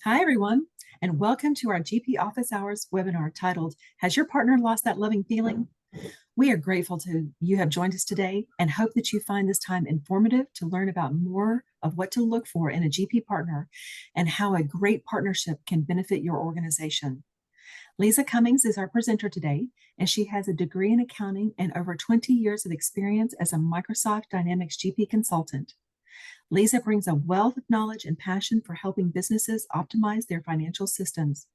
Hi, everyone, and welcome to our GP Office Hours webinar titled, Has Your Partner Lost That Loving Feeling? We are grateful to you have joined us today and hope that you find this time informative to learn about more of what to look for in a GP partner and how a great partnership can benefit your organization. Lisa Cummings is our presenter today, and she has a degree in accounting and over 20 years of experience as a Microsoft Dynamics GP consultant. Lisa brings a wealth of knowledge and passion for helping businesses optimize their financial systems.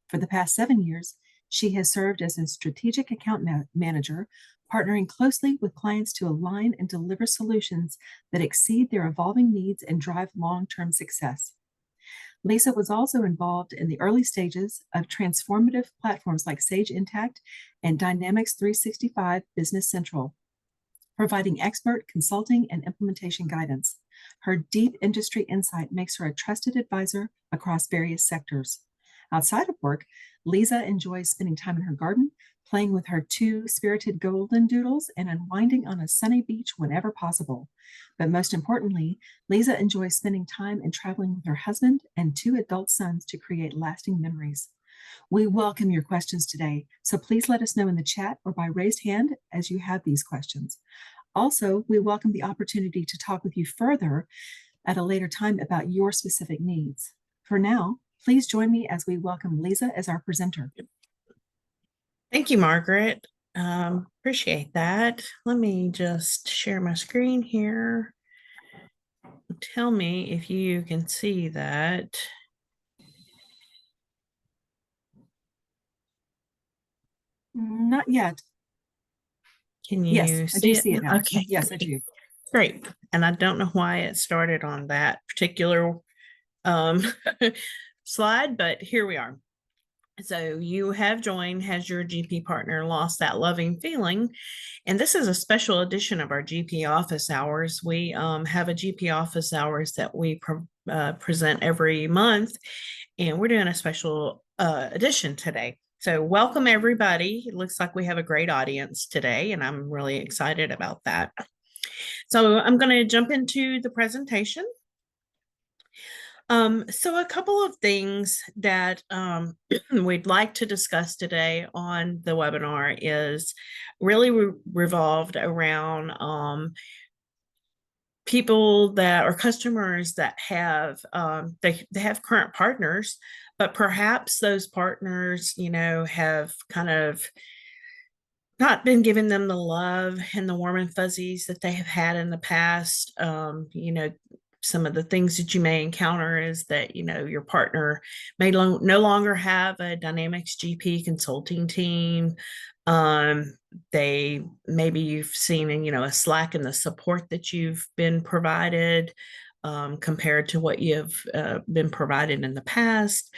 For the past 7 years, she has served as a strategic account manager, partnering closely with clients to align and deliver solutions that exceed their evolving needs and drive long-term success. Lisa was also involved in the early stages of transformative platforms like Sage Intacct and Dynamics 365 Business Central, providing expert consulting and implementation guidance. Her deep industry insight makes her a trusted advisor across various sectors. Outside of work, Lisa enjoys spending time in her garden, playing with her 2 spirited golden doodles, and unwinding on a sunny beach whenever possible. But most importantly, Lisa enjoys spending time and traveling with her husband and 2 adult sons to create lasting memories. We welcome your questions today, so please let us know in the chat or by raised hand as you have these questions. Also, we welcome the opportunity to talk with you further at a later time about your specific needs. For now, please join me as we welcome Lisa as our presenter. Thank you, Margaret. Appreciate that. Let me just share my screen here. Tell me if you can see that. Not yet. Can you Yes, I do see it now. Okay. Yes, I do. Great. And I don't know why it started on that particular slide, but here we are. So you have joined, has your GP partner lost that loving feeling? And this is a special edition of our GP office hours. We have a GP office hours that we present every month, and we're doing a special edition today. So welcome everybody. It looks like we have a great audience today, and I'm really excited about that. So I'm going to jump into the presentation. So a couple of things that we'd like to discuss today on the webinar is really revolved around people that are customers that have they have current partners, but perhaps those partners, have kind of not been giving them the love and the warm and fuzzies that they have had in the past. Some of the things that you may encounter is that, your partner may no longer have a Dynamics GP consulting team. Maybe you've seen, a slack in the support that you've been provided compared to what you've been provided in the past.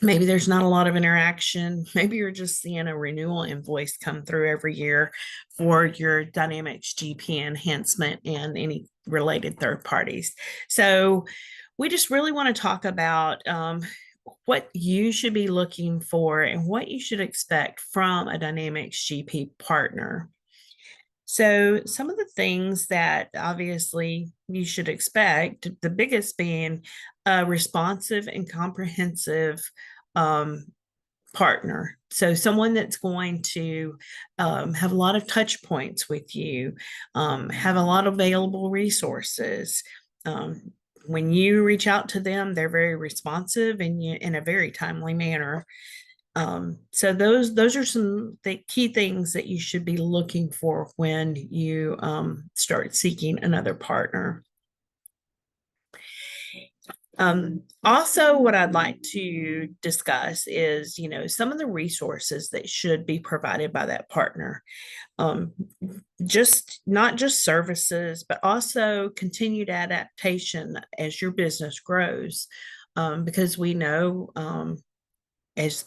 Maybe there's not a lot of interaction. Maybe you're just seeing a renewal invoice come through every year for your Dynamics GP enhancement and any related third parties. So we just really want to talk about what you should be looking for and what you should expect from a Dynamics GP partner. So some of the things that obviously you should expect, the biggest being a responsive and comprehensive partner. So someone that's going to have a lot of touch points with you, have a lot of available resources. When you reach out to them, they're very responsive and in a very timely manner. So those are some the key things that you should be looking for when you start seeking another partner. Also, what I'd like to discuss is, some of the resources that should be provided by that partner. Just not just services, but also continued adaptation as your business grows, because we know as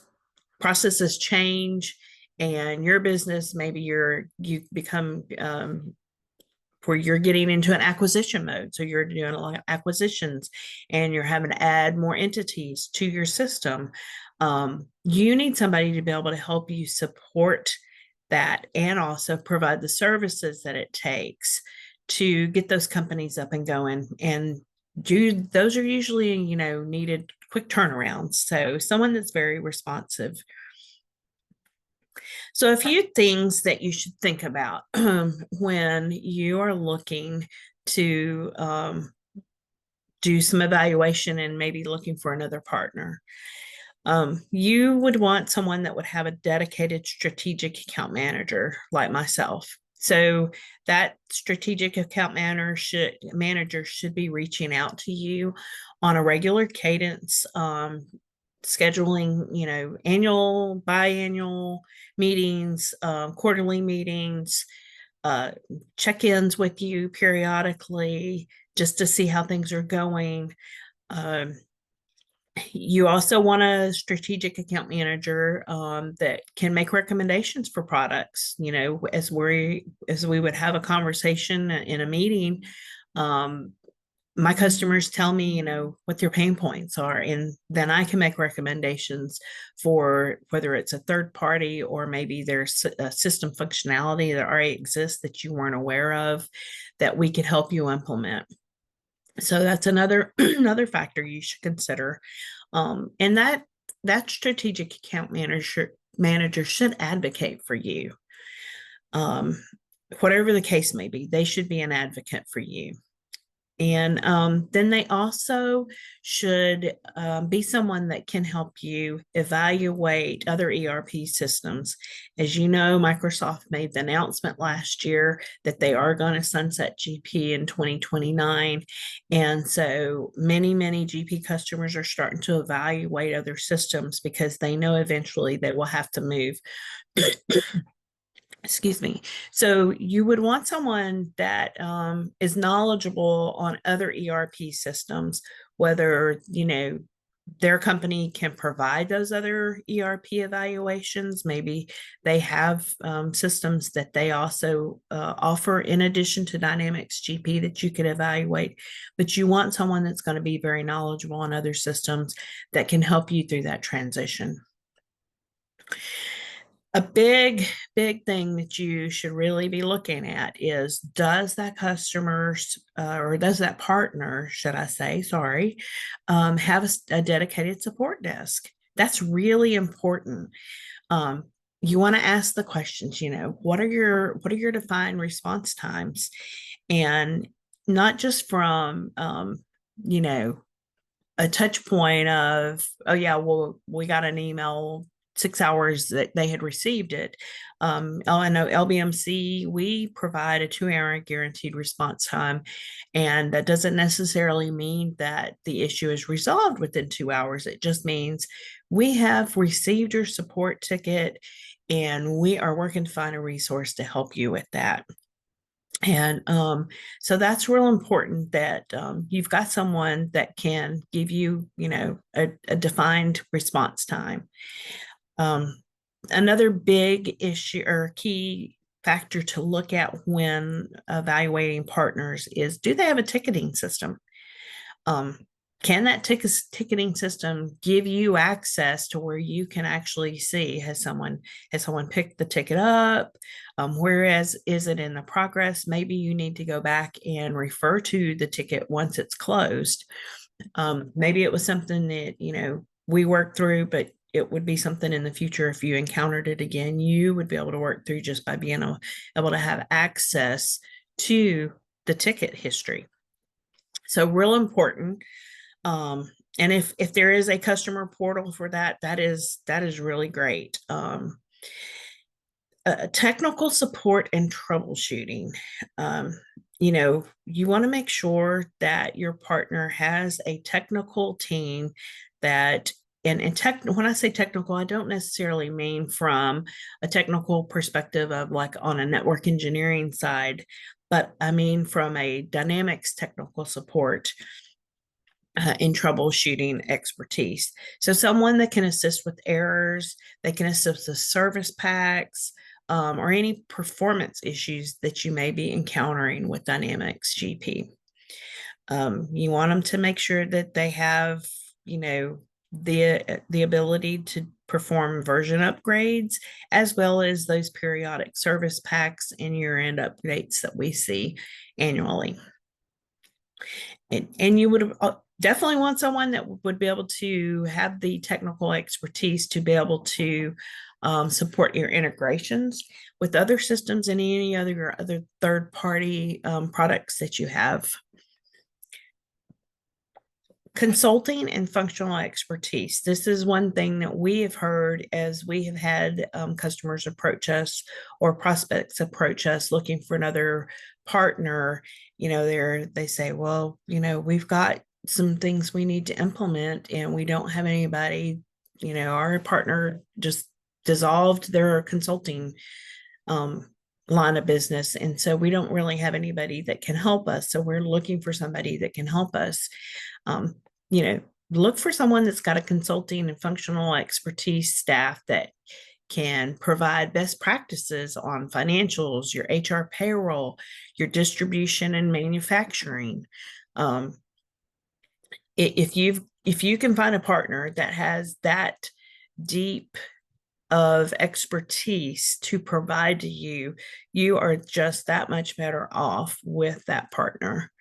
processes change and your business, maybe you become where you're getting into an acquisition mode. So you're doing a lot of acquisitions and you're having to add more entities to your system. You need somebody to be able to help you support that and also provide the services that it takes to get those companies up and going and those are usually, needed quick turnarounds. So someone that's very responsive. So a few things that you should think about when you are looking to do some evaluation and maybe looking for another partner. You would want someone that would have a dedicated strategic account manager like myself. So that strategic account manager should be reaching out to you on a regular cadence, scheduling, annual, biannual meetings, quarterly meetings, uh, check-ins with you periodically just to see how things are going. Um, you also want a strategic account manager that can make recommendations for products. As we would have a conversation in a meeting, my customers tell me, what their pain points are, and then I can make recommendations for whether it's a third party or maybe there's a system functionality that already exists that you weren't aware of that we could help you implement. So that's another another factor you should consider. And that strategic account manager should advocate for you. Um, Whatever the case may be, they should be an advocate for you. And then they also should be someone that can help you evaluate other ERP systems. As you know, Microsoft made the announcement last year that they are going to sunset GP in 2029. And so many GP customers are starting to evaluate other systems because they know eventually they will have to move. Excuse me. So you would want someone that is knowledgeable on other ERP systems, whether, their company can provide those other ERP evaluations. Maybe they have systems that they also offer in addition to Dynamics GP that you could evaluate. But you want someone that's going to be very knowledgeable on other systems that can help you through that transition. A big thing that you should really be looking at is, does that customer or does that partner, should I say, sorry, have a dedicated support desk? That's really important. You want to ask the questions, what are your defined response times? And not just from, a touch point of, oh yeah, well, we got an email 6 hours that they had received it. I know LBMC, we provide a 2 hour guaranteed response time. And that doesn't necessarily mean that the issue is resolved within 2 hours. It just means we have received your support ticket and we are working to find a resource to help you with that. And so that's real important that you've got someone that can give you, a defined response time. Another big issue or key factor to look at when evaluating partners is, do they have a ticketing system? Can that ticketing system give you access to where you can actually see, has someone picked the ticket up? Whereas is it in the progress? Maybe you need to go back and refer to the ticket once it's closed. Maybe it was something that we worked through, but it would be something in the future, if you encountered it again, you would be able to work through just by being able to have access to the ticket history. So real important. And if there is a customer portal for that is really great. Technical support and troubleshooting. You want to make sure that your partner has a technical team that, and when I say technical, I don't necessarily mean from a technical perspective of like on a network engineering side, but I mean from a Dynamics technical support in troubleshooting expertise. So someone that can assist with errors, they can assist with service packs, or any performance issues that you may be encountering with Dynamics GP. You want them to make sure that they have, the ability to perform version upgrades, as well as those periodic service packs and year-end updates that we see annually. And you would definitely want someone that would be able to have the technical expertise to be able to support your integrations with other systems and any other third party products that you have. Consulting and functional expertise. This is one thing that we have heard as we have had customers approach us or prospects approach us looking for another partner. They say, well, we've got some things we need to implement and we don't have anybody. Our partner just dissolved their consulting line of business, and so we don't really have anybody that can help us, so we're looking for somebody that can help us. um, Look for someone that's got a consulting and functional expertise staff that can provide best practices on financials, your HR payroll, your distribution and manufacturing. If you can find a partner that has that deep of expertise to provide to you, you are just that much better off with that partner.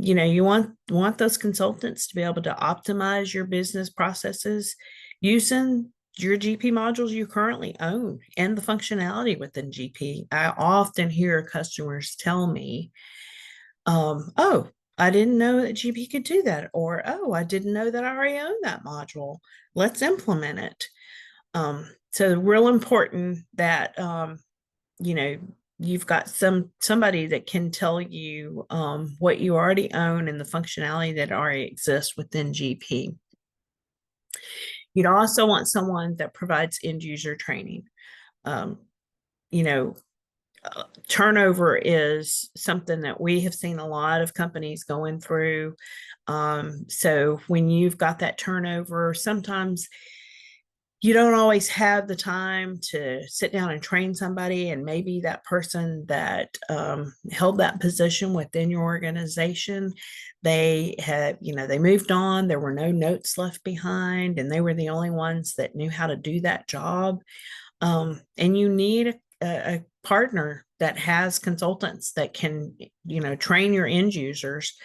You want those consultants to be able to optimize your business processes using your GP modules you currently own and the functionality within GP. I often hear customers tell me, oh, I didn't know that GP could do that, or oh, I didn't know that I already own that module. Let's implement it. So real important that you've got somebody that can tell you what you already own and the functionality that already exists within GP. You'd also want someone that provides end user training. You know, turnover is something that we have seen a lot of companies going through. So when you've got that turnover, sometimes you don't always have the time to sit down and train somebody, and maybe that person that held that position within your organization, they they moved on, there were no notes left behind, and they were the only ones that knew how to do that job. And you need a partner that has consultants that can train your end users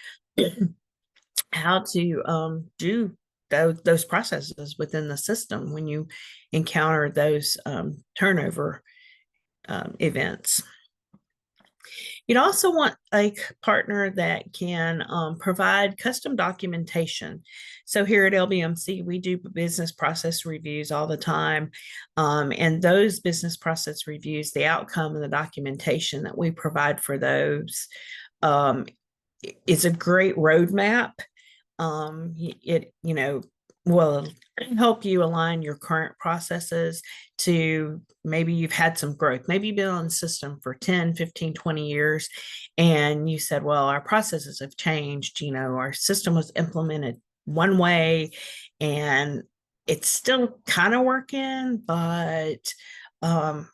how to do those processes within the system when you encounter those turnover events. You'd also want a partner that can provide custom documentation. So here at LBMC, we do business process reviews all the time. And those business process reviews, the outcome and the documentation that we provide for those is a great roadmap. It will help you align your current processes to maybe you've had some growth. Maybe you've been on the system for 10, 15, 20 years, and you said, well, our processes have changed. Our system was implemented one way and it's still kind of working, but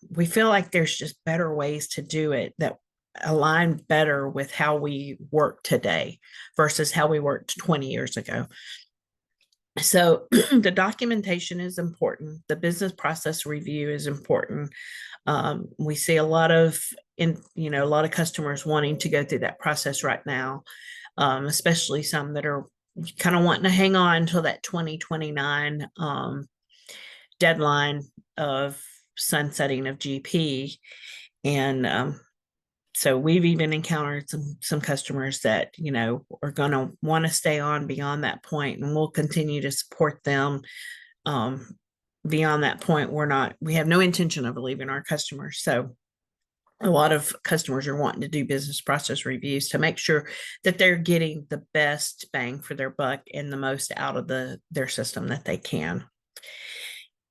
we feel like there's just better ways to do it that align better with how we work today versus how we worked 20 years ago. So the documentation is important. The business process review is important. We see a lot of customers wanting to go through that process right now, especially some that are kind of wanting to hang on until that 2029 deadline of sunsetting of GP. And so we've even encountered some customers that are going to want to stay on beyond that point, and we'll continue to support them beyond that point. We have no intention of leaving our customers. So a lot of customers are wanting to do business process reviews to make sure that they're getting the best bang for their buck and the most out of their system that they can.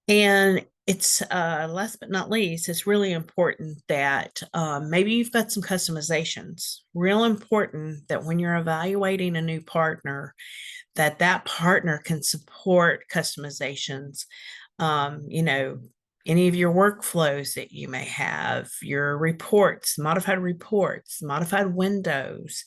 And it's last but not least, it's really important that maybe you've got some customizations. Real important that when you're evaluating a new partner, that partner can support customizations. Any of your workflows that you may have, your reports, modified windows,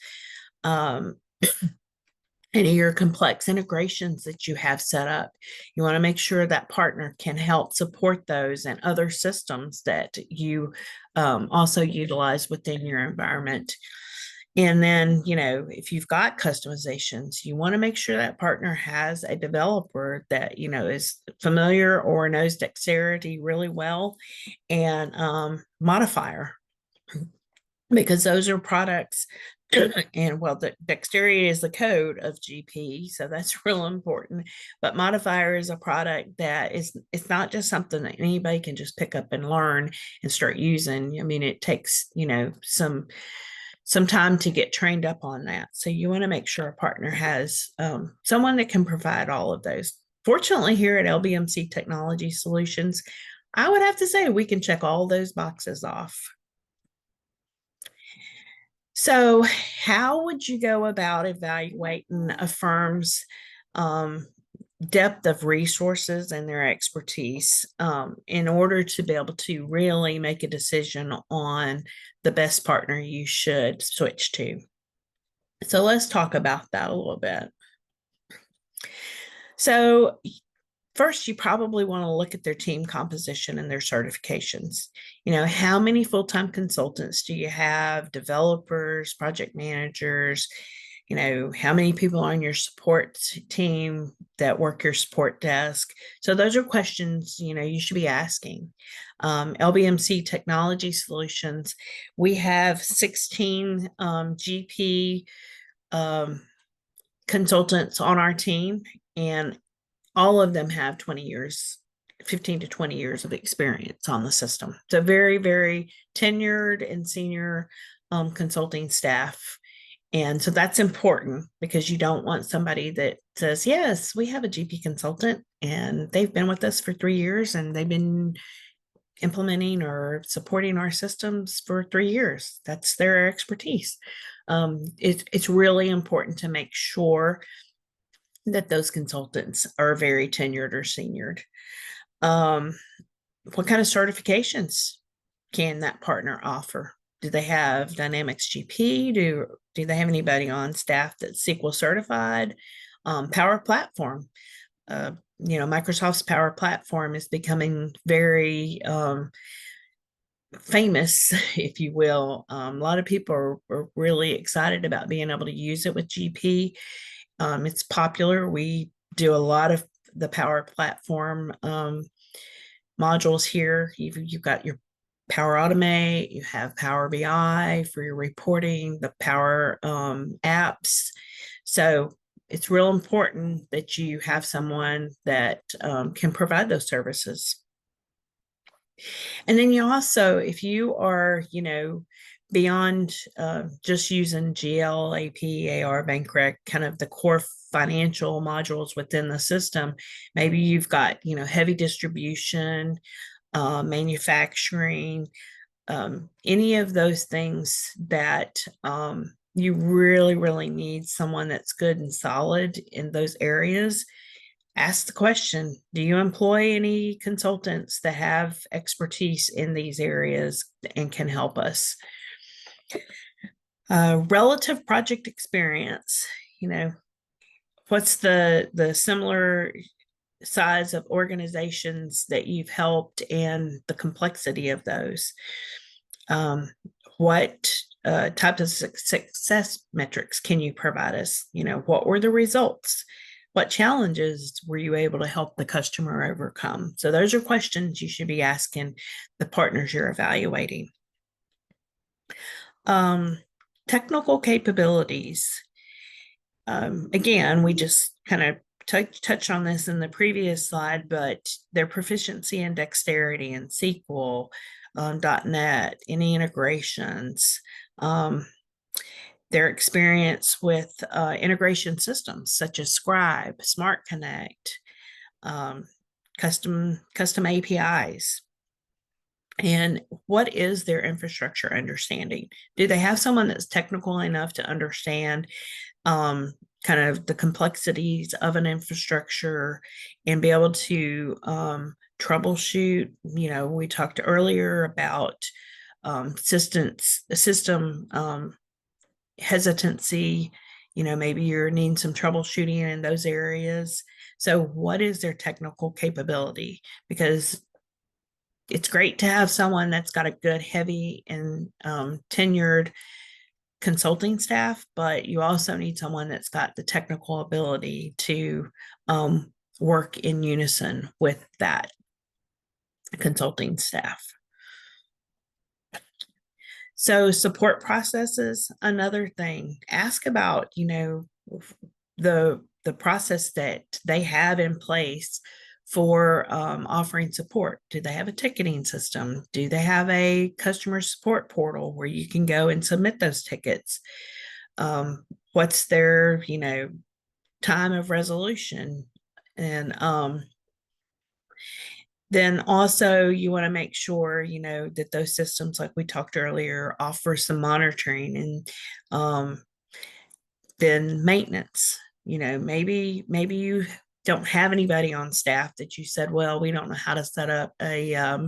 any of your complex integrations that you have set up. You want to make sure that partner can help support those and other systems that you also utilize within your environment. And then, if you've got customizations, you want to make sure that partner has a developer that, is familiar or knows dexterity really well, and modifier, because those are products. And well, the dexterity is the code of GP, so that's real important. But modifier is a product that it's not just something that anybody can just pick up and learn and start using. I mean, it takes, some time to get trained up on that. So you want to make sure a partner has someone that can provide all of those. Fortunately, here at LBMC Technology Solutions, I would have to say we can check all those boxes off. So, how would you go about evaluating a firm's depth of resources and their expertise in order to be able to really make a decision on the best partner you should switch to? So, let's talk about that a little bit. So, first, you probably want to look at their team composition and their certifications. How many full-time consultants do you have, developers, project managers? How many people on your support team that work your support desk? So those are questions, you should be asking. LBMC Technology Solutions, we have 16 GP consultants on our team, and all of them have 20 years, 15 to 20 years of experience on the system. So very, very tenured and senior consulting staff. And so that's important, because you don't want somebody that says, yes, we have a GP consultant and they've been with us for 3 years and they've been implementing or supporting our systems for 3 years. That's their expertise. It's really important to make sure that those consultants are very tenured or seniored. What kind of certifications can that partner offer? Do they have Dynamics GP? Do they have anybody on staff that's SQL certified? Power Platform. Microsoft's Power Platform is becoming very famous, if you will. A lot of people are really excited about being able to use it with GP. It's popular. We do a lot of the Power Platform modules here. You've got your Power Automate, you have Power BI for your reporting, the Power apps. So it's real important that you have someone that can provide those services. And then you also, if you are, beyond just using GL, AP, AR, bank rec, kind of the core financial modules within the system, maybe you've got, heavy distribution, manufacturing, any of those things that you really, really need someone that's good and solid in those areas. Ask the question, do you employ any consultants that have expertise in these areas and can help us? Relative project experience, what's the similar size of organizations that you've helped and the complexity of those? What type of success metrics can you provide us? What were the results? What challenges were you able to help the customer overcome? So those are questions you should be asking the partners you're evaluating. Technical capabilities. Again, we just kind of touch on this in the previous slide, but their proficiency in dexterity and SQL, .NET, any integrations, their experience with integration systems such as Scribe, Smart Connect, custom APIs. And what is their infrastructure understanding? Do they have someone that's technical enough to understand kind of the complexities of an infrastructure and be able to troubleshoot? We talked earlier about system hesitancy. Maybe you're needing some troubleshooting in those areas. So what is their technical capability? Because it's great to have someone that's got a good, heavy, and tenured consulting staff, but you also need someone that's got the technical ability to work in unison with that consulting staff. So support processes, another thing. Ask about, the process that they have in place for offering support. Do they have a ticketing system? Do they have a customer support portal where you can go and submit those tickets? What's their, time of resolution? And then also you want to make sure, that those systems, like we talked earlier, offer some monitoring and then maintenance. Maybe you don't have anybody on staff that you said, well, we don't know how to set up a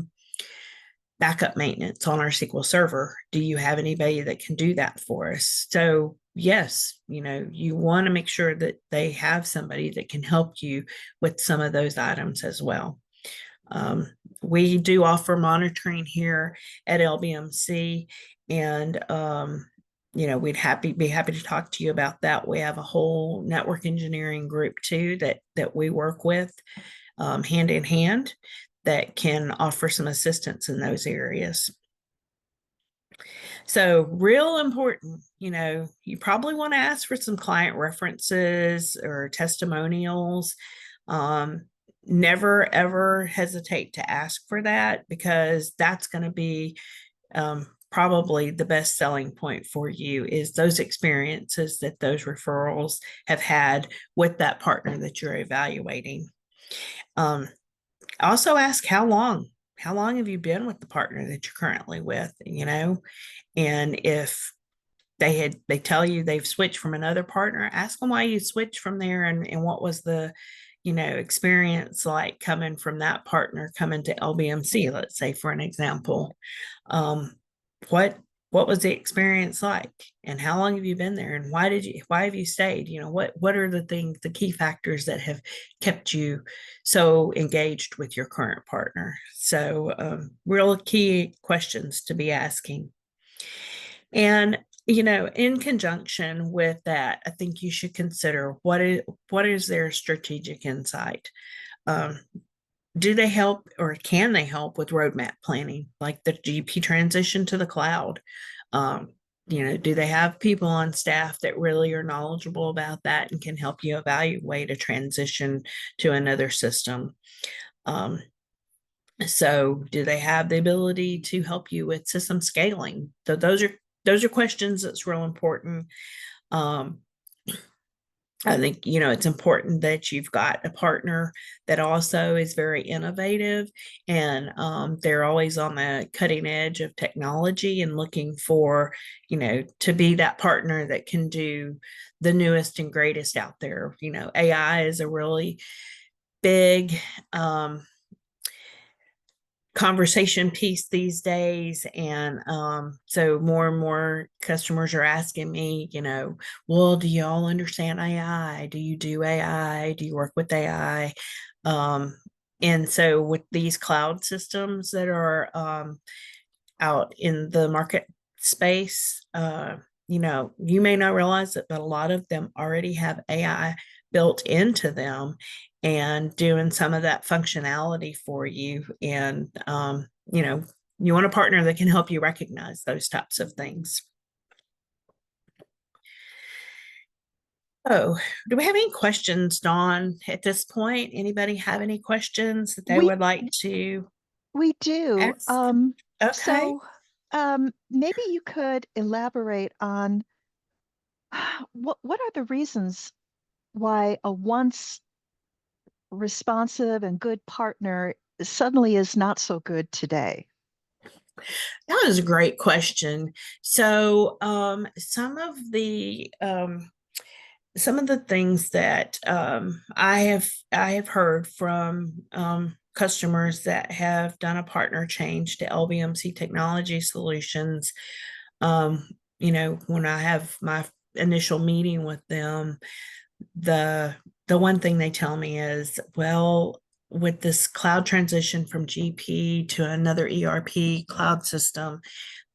backup maintenance on our SQL Server. Do you have anybody that can do that for us? So yes, you want to make sure that they have somebody that can help you with some of those items as well. We do offer monitoring here at LBMC, and we'd be happy to talk to you about that. We have a whole network engineering group too that we work with hand in hand that can offer some assistance in those areas. So real important, you probably want to ask for some client references or testimonials. Never ever hesitate to ask for that, because that's going to be probably the best selling point for you, is those experiences that those referrals have had with that partner that you're evaluating. Also ask how long have you been with the partner that you're currently with, and if they tell you they've switched from another partner, ask them why you switched from there, and what was the experience like coming from that partner coming to LBMC, let's say, for an example. What was the experience like, and how long have you been there, and why have you stayed? What are the key factors that have kept you so engaged with your current partner? So real key questions to be asking. And in conjunction with that, I think you should consider what is their strategic insight. Do they help, or can they help with roadmap planning, like the GP transition to the cloud? Do they have people on staff that really are knowledgeable about that and can help you evaluate a transition to another system? So do they have the ability to help you with system scaling? So those are questions that's real important. I think, it's important that you've got a partner that also is very innovative, and they're always on the cutting edge of technology and looking for, to be that partner that can do the newest and greatest out there. AI is a really big conversation piece these days, and so more and more customers are asking me, well, do you all understand AI? Do you do AI? Do you work with AI? And so with these cloud systems that are out in the market space, you may not realize it, but a lot of them already have AI built into them and doing some of that functionality for you. And, you want a partner that can help you recognize those types of things. Oh, do we have any questions, Dawn, at this point? Anybody have any questions that they We would like to we do. ask? Okay. So maybe you could elaborate on what are the reasons why a once responsive and good partner suddenly is not so good today? That was a great question. So, some of the things that I have heard from customers that have done a partner change to LBMC Technology Solutions. When I have my initial meeting with them, the one thing they tell me is, well, with this cloud transition from GP to another ERP cloud system,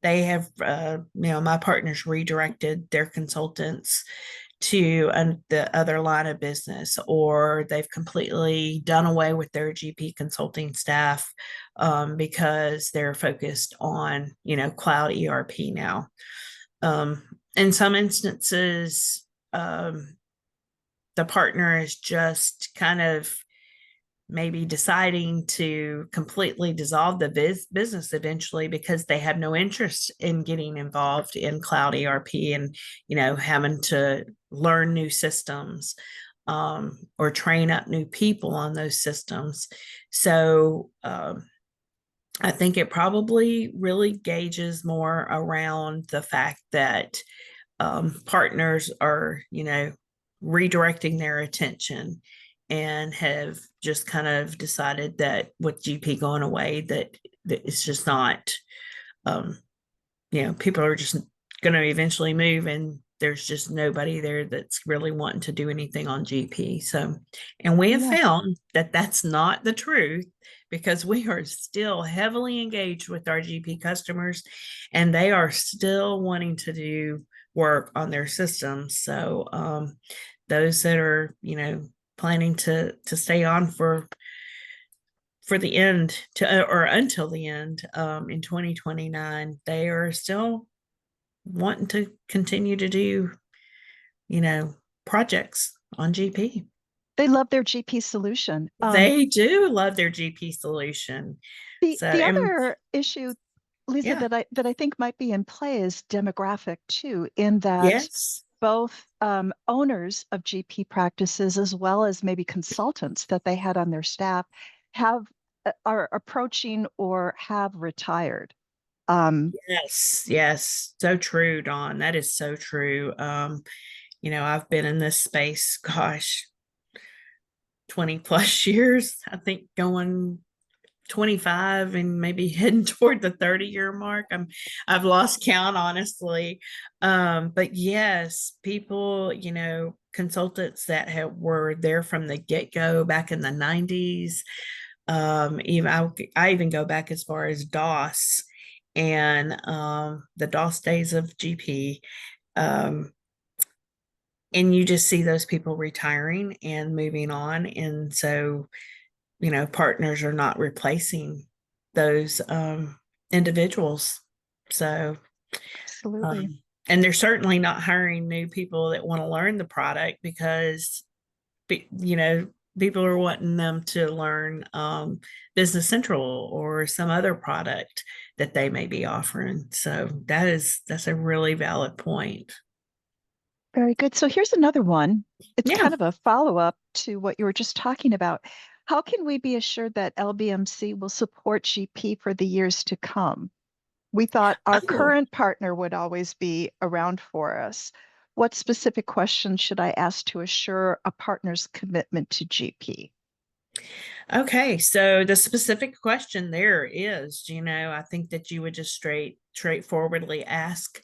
they have, my partners redirected their consultants to the other line of business, or they've completely done away with their GP consulting staff because they're focused on, cloud ERP now. In some instances, the partner is just kind of maybe deciding to completely dissolve the business eventually because they have no interest in getting involved in cloud ERP and, having to learn new systems or train up new people on those systems. So I think it probably really gauges more around the fact that partners are, redirecting their attention and have just kind of decided that with GP going away, that it's just not, people are just going to eventually move, and there's just nobody there that's really wanting to do anything on GP. So, and we have found that that's not the truth, because we are still heavily engaged with our GP customers, and they are still wanting to do work on their systems. So, those that are, planning to stay on for the end or until the end in 2029, they are still wanting to continue to do, projects on GP. They love their GP solution. They do love their GP solution. The other issue, Lisa, yeah. that I think might be in play is demographic too, in that Yes. both owners of GP practices as well as maybe consultants that they had on their staff are approaching or have retired. Yes, so true, Dawn. That is so true. I've been in this space, gosh, 20 plus years, I think, going 25 and maybe heading toward the 30-year mark. I've lost count, honestly. But yes, people, consultants that were there from the get-go back in the 90s. Even I even go back as far as DOS and the DOS days of GP. And you just see those people retiring and moving on. And so, partners are not replacing those individuals. So, Absolutely. And they're certainly not hiring new people that want to learn the product, because, people are wanting them to learn Business Central or some other product that they may be offering. So that's a really valid point. Very good. So here's another one. It's Yeah. kind of a follow-up to what you were just talking about. How can we be assured that LBMC will support GP for the years to come? We thought our current partner would always be around for us. What specific questions should I ask to assure a partner's commitment to GP? Okay, so the specific question there is, I think that you would just straightforwardly ask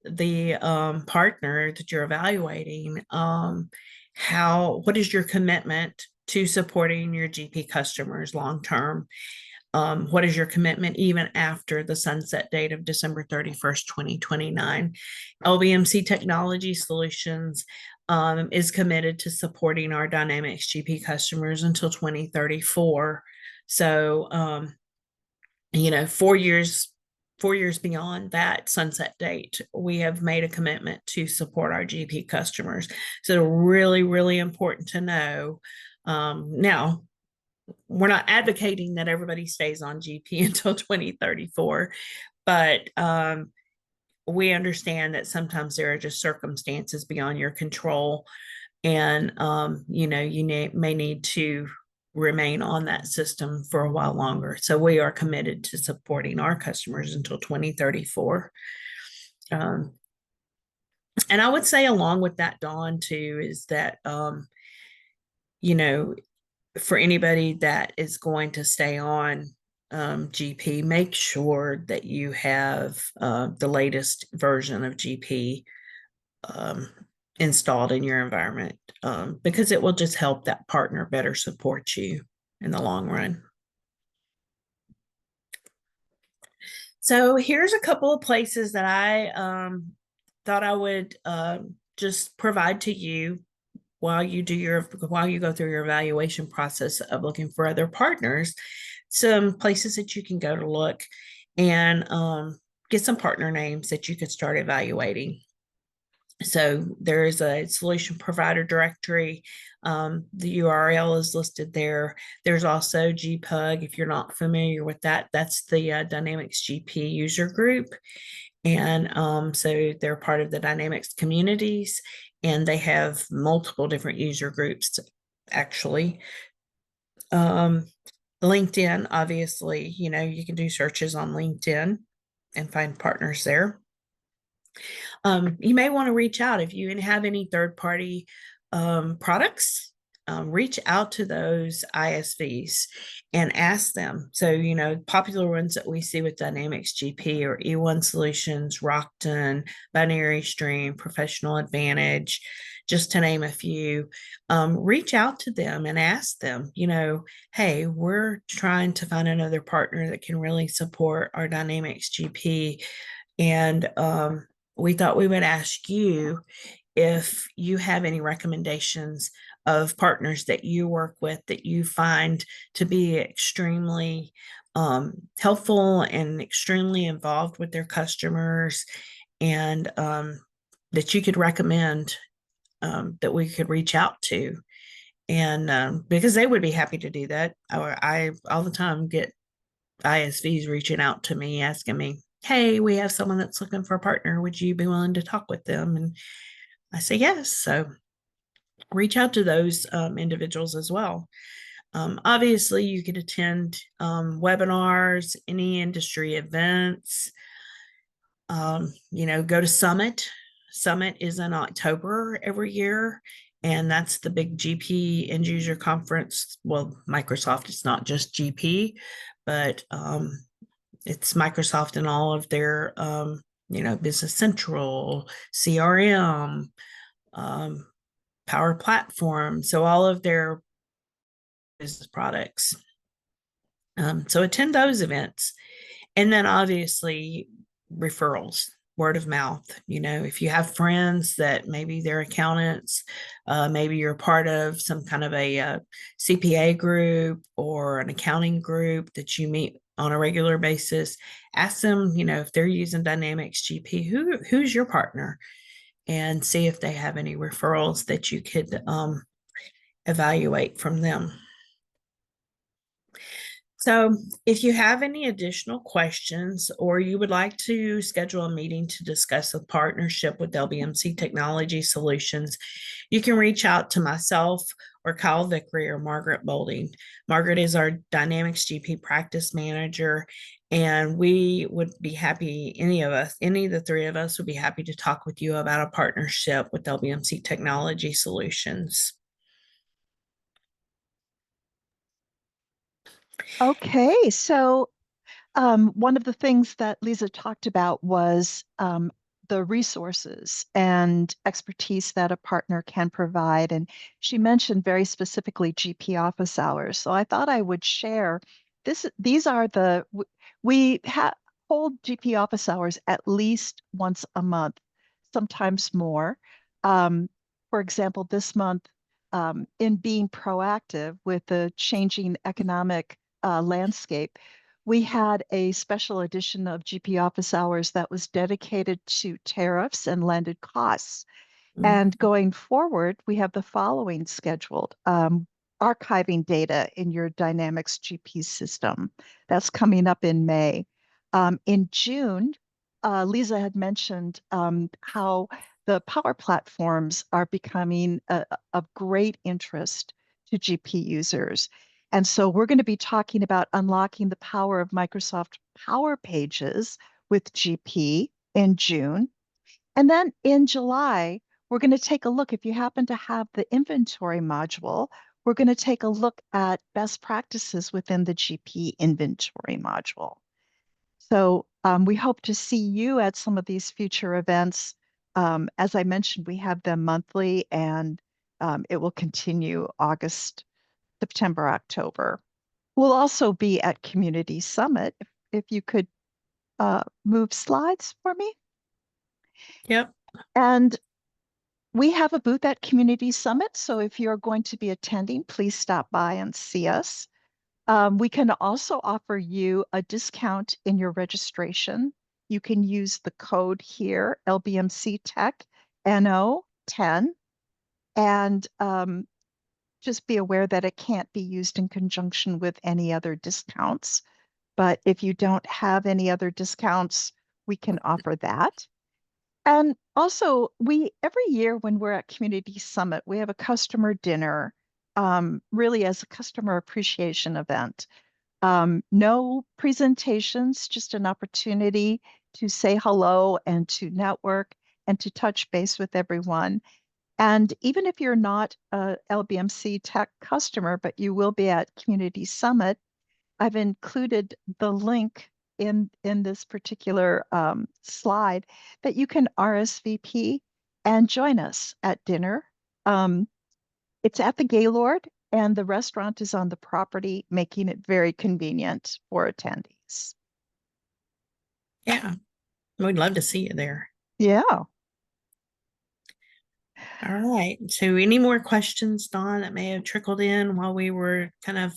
the partner that you're evaluating, what is your commitment to supporting your GP customers long term? What is your commitment even after the sunset date of December 31st, 2029? LBMC Technology Solutions is committed to supporting our Dynamics GP customers until 2034. So, 4 years beyond that sunset date, we have made a commitment to support our GP customers. So really, really important to know. Now, we're not advocating that everybody stays on GP until 2034, but we understand that sometimes there are just circumstances beyond your control, and you may need to remain on that system for a while longer. So we are committed to supporting our customers until 2034. And I would say, along with that, Dawn, too, is that for anybody that is going to stay on GP, make sure that you have the latest version of GP installed in your environment, because it will just help that partner better support you in the long run. So here's a couple of places that I thought I would just provide to you while you go through your evaluation process of looking for other partners. Some places that you can go to look and get some partner names that you could start evaluating. So there is a solution provider directory. The URL is listed there. There's also GPUG. If you're not familiar with that, that's the Dynamics GP user group. And so they're part of the Dynamics communities, and they have multiple different user groups actually. LinkedIn, obviously, you can do searches on LinkedIn and find partners there. You may want to reach out if you have any third party products. Reach out to those ISVs and ask them. So, popular ones that we see with Dynamics GP or E1 Solutions, Rockton, Binary Stream, Professional Advantage, just to name a few. Reach out to them and ask them, hey, we're trying to find another partner that can really support our Dynamics GP. And we thought we would ask you if you have any recommendations of partners that you work with that you find to be extremely helpful and extremely involved with their customers, and that you could recommend that we could reach out to. And because they would be happy to do that. I all the time get ISVs reaching out to me asking me, hey, we have someone that's looking for a partner. Would you be willing to talk with them? And I say yes. So reach out to those individuals as well. Obviously, you could attend webinars, any industry events. Go to Summit. Summit is in October every year, and that's the big GP end user conference. Well, Microsoft, it's not just GP, but it's Microsoft and all of their, Business Central, CRM, Power Platform. So all of their business products. So attend those events. And then obviously referrals, word of mouth. If you have friends that maybe they're accountants, maybe you're part of some kind of a CPA group or an accounting group that you meet on a regular basis, ask them, if they're using Dynamics GP, who's your partner, and see if they have any referrals that you could evaluate from them. So if you have any additional questions or you would like to schedule a meeting to discuss a partnership with LBMC Technology Solutions, you can reach out to myself or Kyle Vickery or Margaret Bolding. Margaret is our Dynamics GP practice manager, and we would be happy, any of the three of us would be happy to talk with you about a partnership with LBMC Technology Solutions. Okay, so one of the things that Lisa talked about was the resources and expertise that a partner can provide. And she mentioned very specifically GP office hours. So I thought I would share this. These are we hold GP office hours at least once a month, sometimes more. For example, this month, in being proactive with the changing economic landscape, we had a special edition of GP office hours that was dedicated to tariffs and landed costs. And going forward, we have the following scheduled. Archiving data in your Dynamics GP system. That's coming up in May. In June, Lisa had mentioned how the power platforms are becoming of great interest to GP users. And so we're going to be talking about unlocking the power of Microsoft Power Pages with GP in June. And then in July, we're going to take a look. If you happen to have the inventory module, we're going to take a look at best practices within the GP inventory module. So we hope to see you at some of these future events. As I mentioned, we have them monthly, and it will continue August, September, October. We'll also be at Community Summit. If you could move slides for me? Yep. And we have a booth at Community Summit, so if you're going to be attending, please stop by and see us. We can also offer you a discount in your registration. You can use the code here, LBMC Tech NO10, and just be aware that it can't be used in conjunction with any other discounts. But if you don't have any other discounts, we can offer that. And also, we every year when we're at Community Summit, we have a customer dinner, really as a customer appreciation event. No presentations, just an opportunity to say hello and to network and to touch base with everyone. And even if you're not a LBMC Tech customer, but you will be at Community Summit, I've included the link in this particular slide that you can RSVP and join us at dinner. Um, it's at the Gaylord, and the restaurant is on the property, making it very convenient for attendees. Yeah. We'd love to see you there. Yeah. All right. So, any more questions, Dawn, that may have trickled in while we were kind of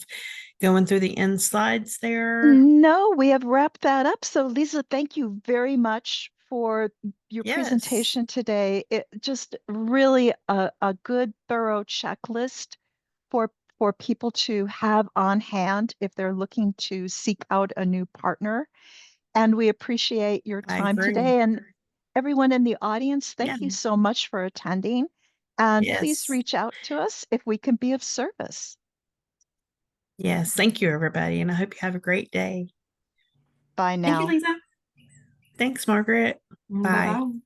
going through the end slides there? No, we have wrapped that up. So, Lisa, thank you very much for your Yes. presentation today. It just really a good, thorough checklist for people to have on hand if they're looking to seek out a new partner. And we appreciate your I time agree. today. And everyone in the audience, Yeah. thank you so much for attending. And please Yes. reach out to us if we can be of service. Yes. Thank you, everybody. And I hope you have a great day. Bye Thank you, now. Lisa. Thanks, Margaret. Bye Bye. bye.